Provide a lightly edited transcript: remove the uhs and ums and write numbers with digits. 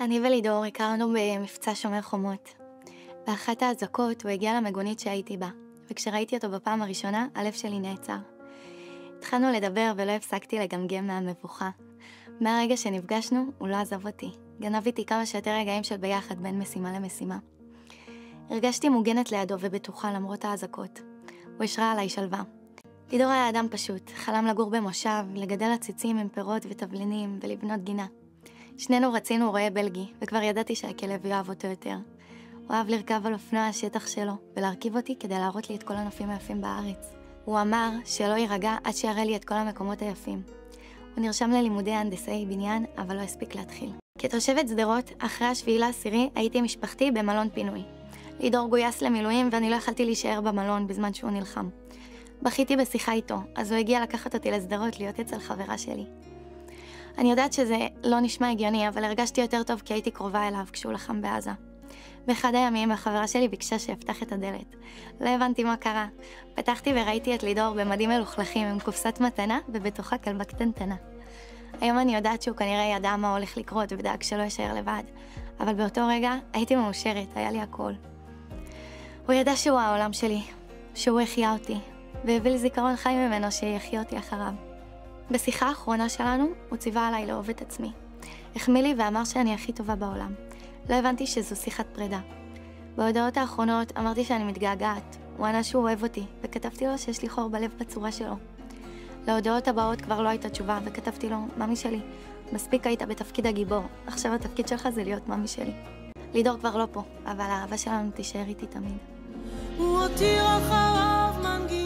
אני ולידור הכרנו במבצע שומר חומות. באחת האזעקות הוא הגיע למגונית שהייתי בה, וכשראיתי אותו בפעם הראשונה, הלב שלי נעצר. התחלנו לדבר ולא הפסקתי לגמגם מהמבוכה. מהרגע שנפגשנו, הוא לא עזב אותי. גנב איתי כמה שיותר רגעים של ביחד בין משימה למשימה. הרגשתי מוגנת לידו ובטוחה למרות האזעקות. הוא השרה עליי שלווה. לידור היה אדם פשוט, חלם לגור במושב, לגדל עציצים עם פירות ותבלינים ולבנות גינה. שנינו רצינו רועה בלגי, וכבר ידעתי שהכלב יאהב אותו יותר. הוא אהב לרכב על אופנוע השטח שלו, ולהרכיב אותי כדי להראות לי את כל הנופים היפים בארץ. הוא אמר שלא יירגע עד שיראה לי את כל המקומות היפים. הוא נרשם ללימודי הנדסאי בניין, אבל לא הספיק להתחיל. כתושבת שדרות, אחרי 7/10 הייתי עם משפחתי במלון פינוי. לידור גויס למילואים ואני לא יכלתי להישאר במלון בזמן שהוא נלחם. בכיתי בשיחה איתו, אז הוא הגיע לקחת אותי לשדרות להיות אצל חברה שלי. אני יודעת שזה לא נשמע הגיוני, אבל הרגשתי יותר טוב כי הייתי קרובה אליו כשהוא לחם בעזה. באחד הימים החברה שלי ביקשה שאפתח את הדלת. לא הבנתי מה קרה. פתחתי וראיתי את לידור במדים מלוכלכים עם קופסת מתנה ובתוכה כלבה קטנטנה. היום אני יודעת שהוא כנראה ידע מה הולך לקרות ודאג שלא יישאר לבד. אבל באותו רגע הייתי מאושרת, היה לי הכל. הוא ידע שהוא העולם שלי, שהוא החיה אותי, והביא לי זיכרון חי ממנו שיחיה אותי אחריו. בשיחה האחרונה שלנו הוא ציווה עליי לאהוב את עצמי. החמיא לי ואמר שאני הכי טובה בעולם. לא הבנתי שזו שיחת פרידה. בהודעות האחרונות אמרתי שאני מתגעגעת. הוא ענה שהוא אוהב אותי, וכתבתי לו שיש לי חור בלב בצורה שלו. להודעות הבאות כבר לא הייתה תשובה, וכתבתי לו, ממי שלי, מספיק היית בתפקיד הגיבור, עכשיו התפקיד שלך זה להיות ממי שלי. לידור כבר לא פה, אבל האהבה שלנו תישאר איתי תמיד. הוא הותיר אחריו מנגינה